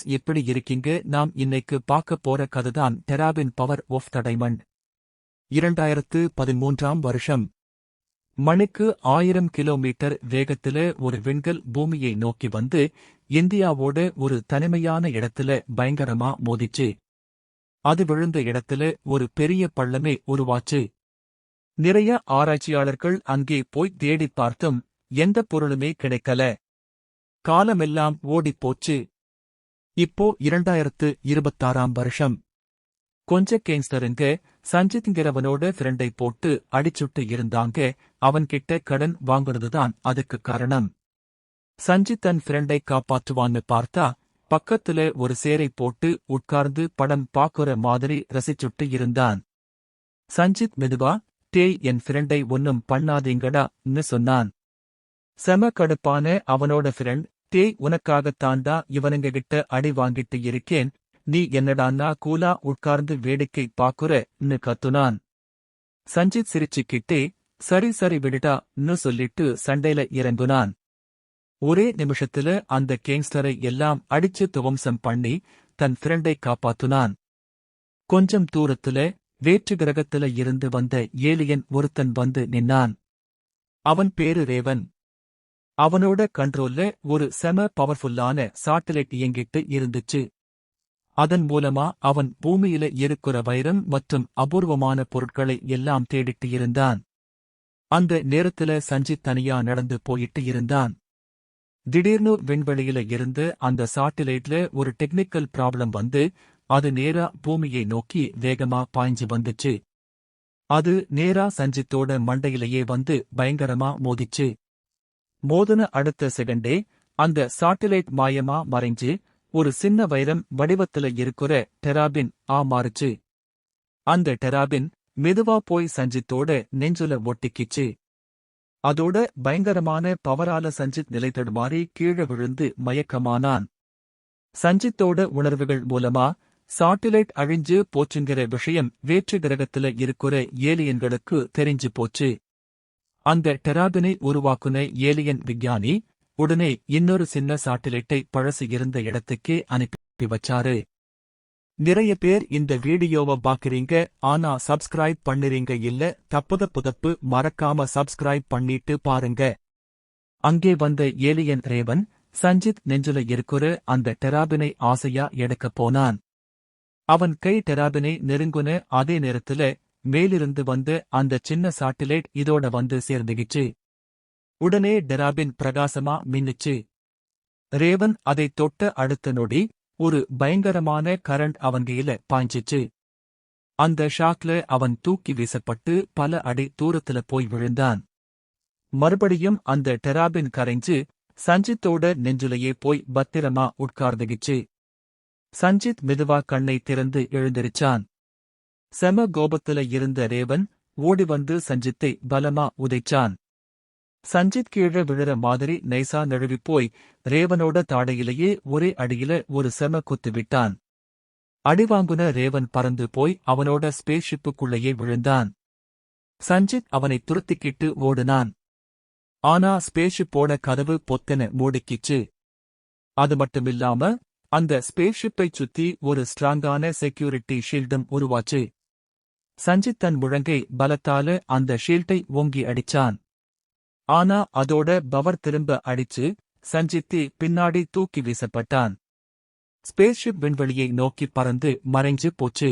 எப்படி இருக்கீங்க? நாம் இன்னைக்கு பார்க்க போற கதைதான் டெராபின் பவர் ஆஃப் த டைமண்ட். 2013ஆம் வருஷம். மணிக்கு 1000 கிலோமீட்டர் வேகத்தில ஒரு விண்கல் பூமியை நோக்கி வந்து இந்தியாவோட ஒரு தனிமையான இடத்துல பயங்கரமா மோதிச்சு. அது விழுந்த இடத்துல ஒரு பெரிய பள்ளமே உருவாச்சு. நிறைய ஆராய்ச்சியாளர்கள் அங்கே போய் தேடிப் பார்த்தும் எந்த பொருளுமே கிடைக்கல. காலமெல்லாம் ஓடிப்போச்சு. இப்போ 2026ஆம் வருஷம். கொஞ்ச கேங்ஸ்டருங்க சஞ்சித்ங்கிறவனோட ஃப்ரெண்டை போட்டு அடிச்சுட்டு இருந்தாங்க. அவன்கிட்ட கடன் வாங்குறதுதான் அதுக்கு காரணம். சஞ்சித் தன் ஃப்ரெண்டை காப்பாற்றுவான்னு பார்த்தா பக்கத்துல ஒரு சேரை போட்டு உட்கார்ந்து படம் பாக்குற மாதிரி ரசிச்சுட்டு இருந்தான். சஞ்சித் மெதுவா, டேய் என் ஃப்ரெண்டை ஒன்னும் பண்ணாதீங்கடான்னு சொன்னான். செம கடுப்பான அவனோட ஃப்ரெண்ட், டேய் உனக்காகத்தாண்டா இவனுங்க கிட்ட அடி வாங்கிட்டு இருக்கேன், நீ என்னடான்னா கூலா உட்கார்ந்து வேடிக்கை பாக்குறன்னு கத்துனான். சஞ்சித் சிரிச்சுக்கிட்டே, சரி சரி விடுடான்னு சொல்லிட்டு சண்டையில இறங்குனான். ஒரே நிமிஷத்துல அந்த கேங்ஸ்டரை எல்லாம் அடிச்சு துவம்சம் பண்ணி தன் ஃப்ரெண்டை காப்பாத்துனான். கொஞ்சம் தூரத்துல வேற்று கிரகத்துல இருந்து வந்த ஏலியன் ஒருத்தன் வந்து நின்னான். அவன் பேரு ரேவன். அவனோட கண்ட்ரோல்ல ஒரு செம பவர்ஃபுல்லான சாட்டிலைட் இயங்கிட்டு இருந்துச்சு. அதன் மூலமா அவன் பூமியில இருக்கிற வைரம் மற்றும் அபூர்வமான பொருட்களை எல்லாம் தேடிட்டு இருந்தான். அந்த நேரத்துல சஞ்சித் தனியா நடந்து போயிட்டு இருந்தான். திடீர்னு விண்வெளியில இருந்து அந்த சாட்டிலைட்ல ஒரு டெக்னிக்கல் ப்ராப்ளம் வந்து அது நேரா பூமியை நோக்கி வேகமா பாய்ஞ்சு வந்துச்சு. அது நேரா சஞ்சித்தோட மண்டையிலேயே வந்து பயங்கரமா மோதிச்சு. மோதன அடுத்த செகண்டே அந்த சாட்டிலைட் மாயமா மறைஞ்சு ஒரு சின்ன வைரம் வடிவத்துல இருக்கிற டெராபின் மாறுச்சு. அந்த டெராபின் மெதுவா போய் சஞ்சித்தோட நெஞ்சுல ஒட்டிக்கிச்சு. அதோட பயங்கரமான பவரால சஞ்சித் நிலை தடுமாறி கீழே விழுந்து மயக்கமானான். சஞ்சித்தோட உணர்வுகள் மூலமா சாட்டிலைட் அழிஞ்சு போச்சுங்கிற விஷயம் வேற்று கிரகத்துல இருக்கிற ஏலியன்களுக்கு தெரிஞ்சு போச்சு. அந்த டெராபினை உருவாக்குன ஏலியன் விஞ்ஞானி உடனே இன்னொரு சின்ன சாட்டிலைட்டை பழசு இருந்த இடத்துக்கே அனுப்பி வச்சாரு. நிறைய பேர் இந்த வீடியோவை பாக்குறீங்க, ஆனா சப்ஸ்கிரைப் பண்ணுறீங்க இல்ல. புதப்பு மறக்காம சப்ஸ்கிரைப் பண்ணிட்டு பாருங்க. அங்கே வந்த ஏலியன் ரேவன் சஞ்சித் நெஞ்சுல இருக்கிற அந்த டெராபினை ஆசையா எடுக்கப் போனான். அவன் கை டெராபினை நெருங்குன அதே நேரத்துல மேலிருந்து வந்து அந்த சின்ன சாட்டிலைட் இதோட வந்து சேர்ந்துகிச்சு. உடனே டெராபின் பிரகாசமா மின்னுச்சு. ரேவன் அதை தொட்ட அடுத்த நொடி ஒரு பயங்கரமான கரண்ட் அவன் கையில பாய்ஞ்சிச்சு. அந்த ஷாக்ல அவன் தூக்கி வீசப்பட்டு பல அடி தூரத்துல போய் விழுந்தான். மறுபடியும் அந்த டெராபின் கரைஞ்சு சஞ்சித்தோட நெஞ்சுலையே போய் பத்திரமா உட்கார்ந்துகிச்சு. சஞ்சித் மெதுவா கண்ணை திறந்து எழுந்திருச்சான். செம கோபத்துல இருந்த ரேவன் ஓடி வந்து சஞ்சித்தை பலமா உதைச்சான். சஞ்சித் கீழே விழுற மாதிரி நைசா நழுவிப்போய் ரேவனோட தாடையிலேயே ஒரே அடியில ஒரு செம குத்து விட்டான். அடிவாங்குன ரேவன் பறந்து போய் அவனோட ஸ்பேஸ்ஷிப்புக்குள்ளேயே விழுந்தான். சஞ்சித் அவனை துரத்திக்கிட்டு ஓடுனான். ஆனா ஸ்பேஸ்ஷிப்போட கதவு பொத்தென மூடிக்கிச்சு. அது மட்டுமில்லாம அந்த ஸ்பேஸ்ஷிப்பைச் சுத்தி ஒரு ஸ்ட்ராங்கான செக்யூரிட்டி ஷீல்டும் உருவாச்சு. சஞ்சித் தன் முழங்கை பலத்தால அந்த ஷீல்டை ஓங்கி அடிச்சான். ஆனா அதோட பவர் திரும்ப அடிச்சு சஞ்சித்தை பின்னாடி தூக்கி வீசப்பட்டான். ஸ்பேஸ்ஷிப் விண்வெளியை நோக்கி பறந்து மறைஞ்சு போச்சு.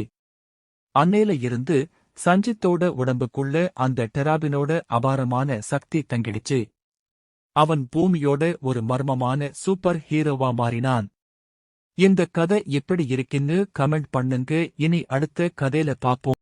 அன்னையில இருந்து சஞ்சித்தோட உடம்புக்குள்ள அந்த டெராபினோட அபாரமான சக்தி தங்கிடுச்சு. அவன் பூமியோட ஒரு மர்மமான சூப்பர் ஹீரோவா மாறினான். இந்த கதை எப்படி இருக்குன்னு கமெண்ட் பண்ணுங்க. இனி அடுத்த கதையில பாப்போம்.